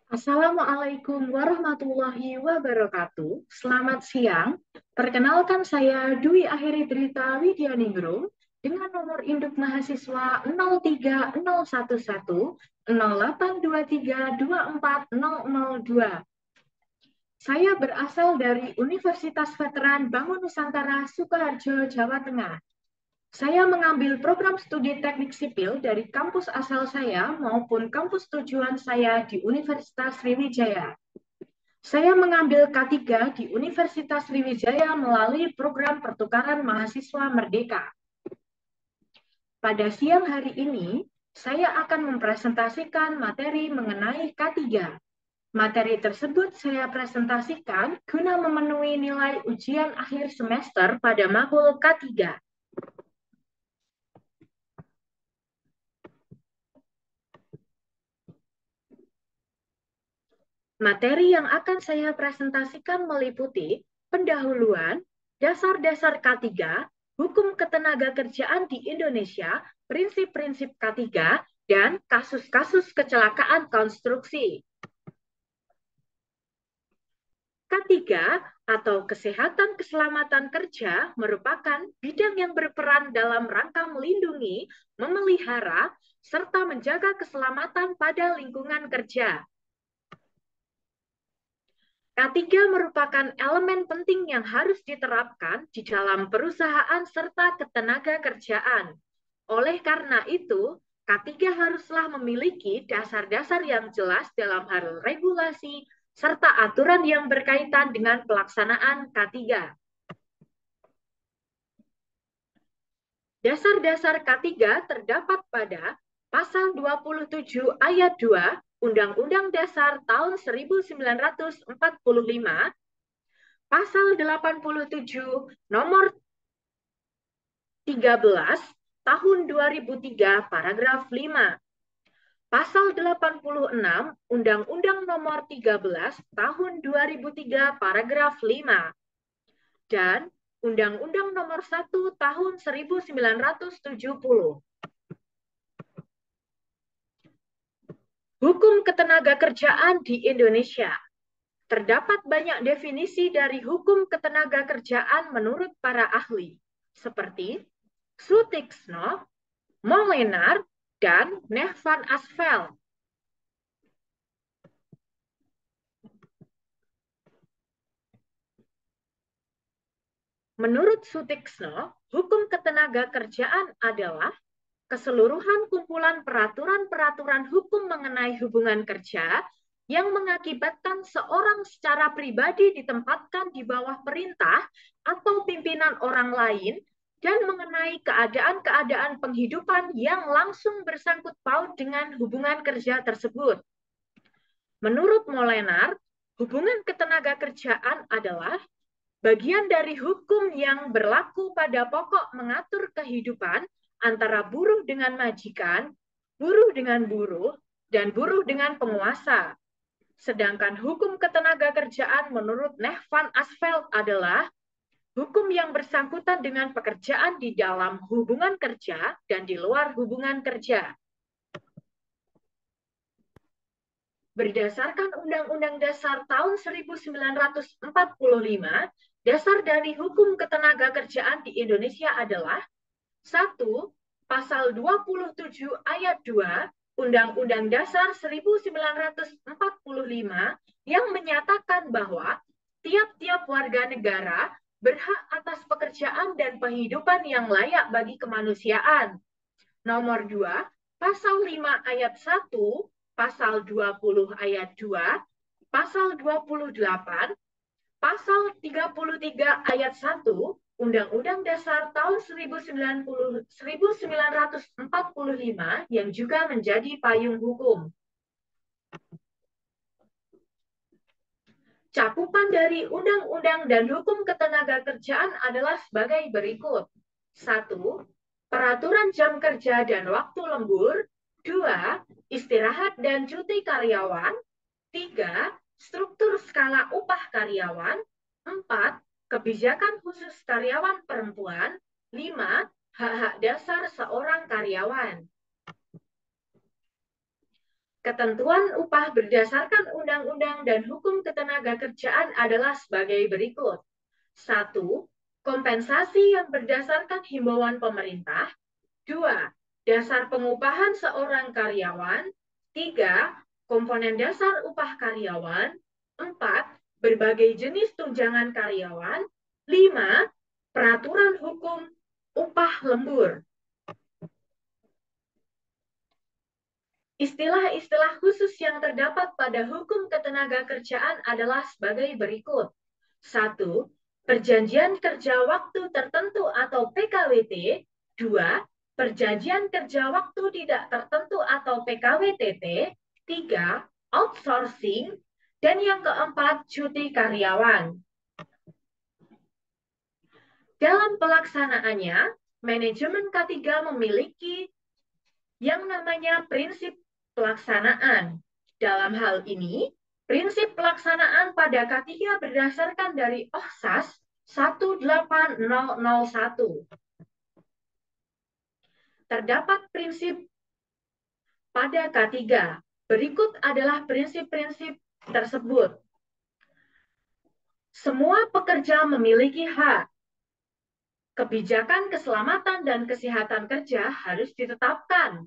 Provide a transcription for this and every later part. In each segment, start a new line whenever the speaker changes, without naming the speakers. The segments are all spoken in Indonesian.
Assalamualaikum warahmatullahi wabarakatuh. Selamat siang. Perkenalkan saya Dwi Akhiri Drita Widyaningrum dengan nomor induk mahasiswa 030110823240002. Saya berasal dari Universitas Veteran Bangun Nusantara Sukoharjo, Jawa Tengah. Saya mengambil program studi teknik sipil dari kampus asal saya maupun kampus tujuan saya di Universitas Sriwijaya. Saya mengambil K3 di Universitas Sriwijaya melalui program pertukaran mahasiswa Merdeka. Pada siang hari ini, saya akan mempresentasikan materi mengenai K3. Materi tersebut saya presentasikan guna memenuhi nilai ujian akhir semester pada makul K3. Materi yang akan saya presentasikan meliputi pendahuluan, dasar-dasar K3, hukum ketenagakerjaan di Indonesia, prinsip-prinsip K3, dan kasus-kasus kecelakaan konstruksi. K3 atau kesehatan keselamatan kerja merupakan bidang yang berperan dalam rangka melindungi, memelihara, serta menjaga keselamatan pada lingkungan kerja. K3 merupakan elemen penting yang harus diterapkan di dalam perusahaan serta ketenagakerjaan. Oleh karena itu, K3 haruslah memiliki dasar-dasar yang jelas dalam hal regulasi serta aturan yang berkaitan dengan pelaksanaan K3. Dasar-dasar K3 terdapat pada Pasal 27 Ayat 2 Undang-Undang Dasar tahun 1945, Pasal 87 Nomor 13 Tahun 2003 Paragraf 5, Pasal 86 Undang-Undang Nomor 13 Tahun 2003 Paragraf 5, dan Undang-Undang Nomor 1 Tahun 1970. Hukum ketenagakerjaan di Indonesia. Terdapat banyak definisi dari hukum ketenagakerjaan menurut para ahli, seperti Sutikno, Molenaar, dan Nef van Asfeld. Menurut Sutikno, hukum ketenagakerjaan adalah keseluruhan kumpulan peraturan-peraturan hukum mengenai hubungan kerja yang mengakibatkan seorang secara pribadi ditempatkan di bawah perintah atau pimpinan orang lain dan mengenai keadaan-keadaan penghidupan yang langsung bersangkut paut dengan hubungan kerja tersebut. Menurut Molenaar, hubungan ketenagakerjaan adalah bagian dari hukum yang berlaku pada pokok mengatur kehidupan antara buruh dengan majikan, buruh dengan buruh, dan buruh dengan penguasa. Sedangkan hukum ketenagakerjaan menurut Nef van Asfeld adalah hukum yang bersangkutan dengan pekerjaan di dalam hubungan kerja dan di luar hubungan kerja. Berdasarkan Undang-Undang Dasar tahun 1945, dasar dari hukum ketenagakerjaan di Indonesia adalah 1. Pasal 27 ayat 2 Undang-Undang Dasar 1945 yang menyatakan bahwa tiap-tiap warga negara berhak atas pekerjaan dan penghidupan yang layak bagi kemanusiaan. Nomor 2, Pasal 5 ayat 1, Pasal 20 ayat 2, Pasal 28, Pasal 33 ayat 1 Undang-Undang Dasar tahun 1945 yang juga menjadi payung hukum. Cakupan dari undang-undang dan hukum ketenagakerjaan adalah sebagai berikut. 1. Peraturan jam kerja dan waktu lembur. 2. Istirahat dan cuti karyawan. 3. Struktur skala upah karyawan. 4. Kebijakan khusus karyawan perempuan. 5. Hak-hak dasar seorang karyawan. Ketentuan upah berdasarkan undang-undang dan hukum ketenagakerjaan adalah sebagai berikut. 1. Kompensasi yang berdasarkan himbauan pemerintah. 2. Dasar pengupahan seorang karyawan. 3. Komponen dasar upah karyawan. 4. Berbagai jenis tunjangan karyawan. 5. Peraturan hukum upah lembur. Istilah-istilah khusus yang terdapat pada hukum ketenagakerjaan adalah sebagai berikut. 1. Perjanjian kerja waktu tertentu atau PKWT. 2. Perjanjian kerja waktu tidak tertentu atau PKWTT. 3. Outsourcing. Dan yang keempat, cuti karyawan. Dalam pelaksanaannya, manajemen K3 memiliki yang namanya prinsip pelaksanaan. Dalam hal ini, prinsip pelaksanaan pada K3 berdasarkan dari OHSAS 18001. Terdapat prinsip pada K3. Berikut adalah prinsip-prinsip tersebut. Semua pekerja memiliki hak. Kebijakan keselamatan dan kesehatan kerja harus ditetapkan.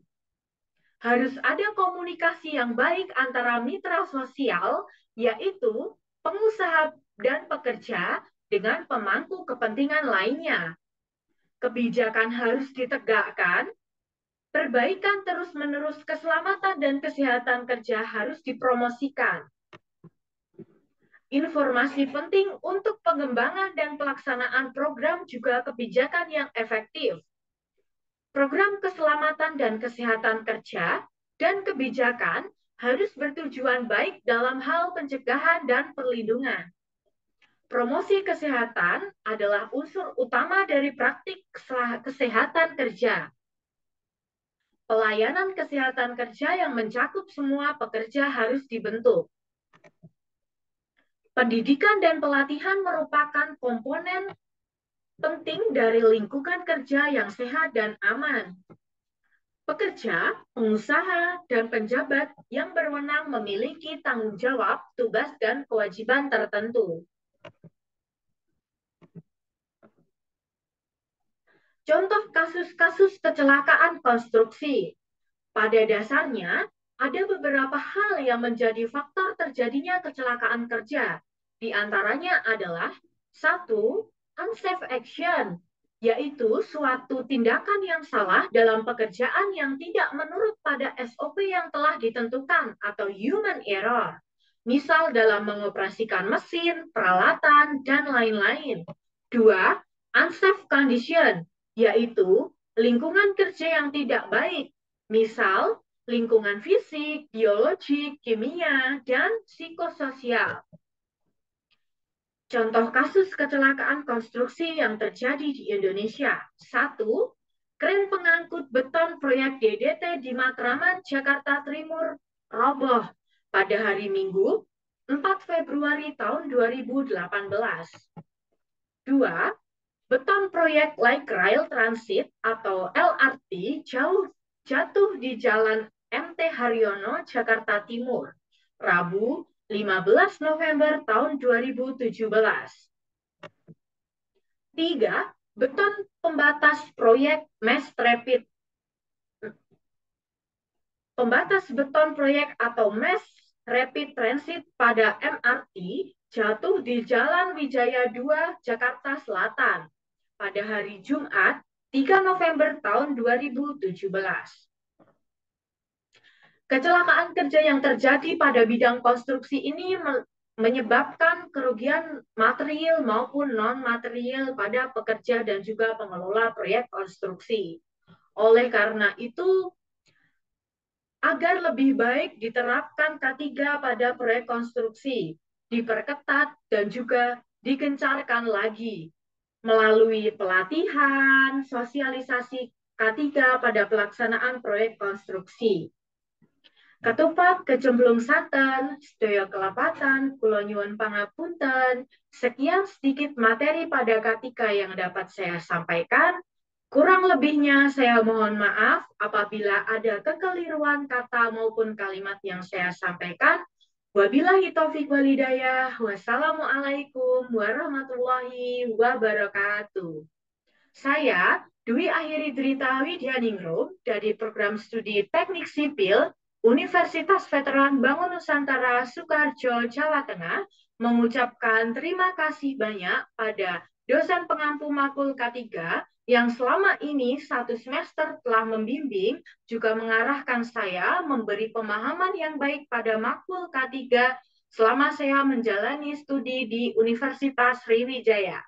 Harus ada komunikasi yang baik antara mitra sosial, yaitu pengusaha dan pekerja, dengan pemangku kepentingan lainnya. Kebijakan harus ditegakkan, perbaikan terus-menerus keselamatan dan kesehatan kerja harus dipromosikan. Informasi penting untuk pengembangan dan pelaksanaan program juga kebijakan yang efektif. Program keselamatan dan kesehatan kerja dan kebijakan harus bertujuan baik dalam hal pencegahan dan perlindungan. Promosi kesehatan adalah unsur utama dari praktik kesehatan kerja. Pelayanan kesehatan kerja yang mencakup semua pekerja harus dibentuk. Pendidikan dan pelatihan merupakan komponen penting dari lingkungan kerja yang sehat dan aman. Pekerja, pengusaha, dan penjabat yang berwenang memiliki tanggung jawab, tugas, dan kewajiban tertentu. Contoh kasus-kasus kecelakaan konstruksi. Pada dasarnya, ada beberapa hal yang menjadi faktor terjadinya kecelakaan kerja. Di antaranya adalah 1. Unsafe action, yaitu suatu tindakan yang salah dalam pekerjaan yang tidak menurut pada SOP yang telah ditentukan atau human error. Misal dalam mengoperasikan mesin, peralatan, dan lain-lain. 2. Unsafe condition, yaitu lingkungan kerja yang tidak baik. Misal, lingkungan fisik, biologi, kimia, dan psikososial. Contoh kasus kecelakaan konstruksi yang terjadi di Indonesia. 1. Kren pengangkut beton proyek DDT di Matraman, Jakarta Timur, roboh pada hari Minggu, 4 Februari tahun 2018. 2. Beton proyek Light Rail Transit atau LRT jatuh di Jalan MT Haryono, Jakarta Timur, Rabu, 15 November tahun 2017. 3. Beton pembatas proyek Mass Rapid. Pembatas beton proyek atau Mass Rapid Transit pada MRT jatuh di Jalan Wijaya 2, Jakarta Selatan pada hari Jumat, 3 November tahun 2017. Kecelakaan kerja yang terjadi pada bidang konstruksi ini menyebabkan kerugian material maupun non-material pada pekerja dan juga pengelola proyek konstruksi. Oleh karena itu, agar lebih baik diterapkan K3 pada proyek konstruksi, diperketat dan juga digencarkan lagi melalui pelatihan, sosialisasi K3 pada pelaksanaan proyek konstruksi. Ketupat kecemplung santen, sedaya kelapatan, kula nyuwun pangapunten. Sekian sedikit materi pada K3 yang dapat saya sampaikan. Kurang lebihnya saya mohon maaf apabila ada kekeliruan kata maupun kalimat yang saya sampaikan. Wabillahi taufiq walhidayah. Wassalamualaikum warahmatullahi wabarakatuh. Saya Dwi Akhiri Drita Widyaningrum dari Program Studi Teknik Sipil Universitas Veteran Bangun Nusantara Sukoharjo, Jawa Tengah mengucapkan terima kasih banyak pada dosen pengampu makul K3 yang selama ini 1 semester telah membimbing juga mengarahkan saya memberi pemahaman yang baik pada makul K3 selama saya menjalani studi di Universitas Sriwijaya.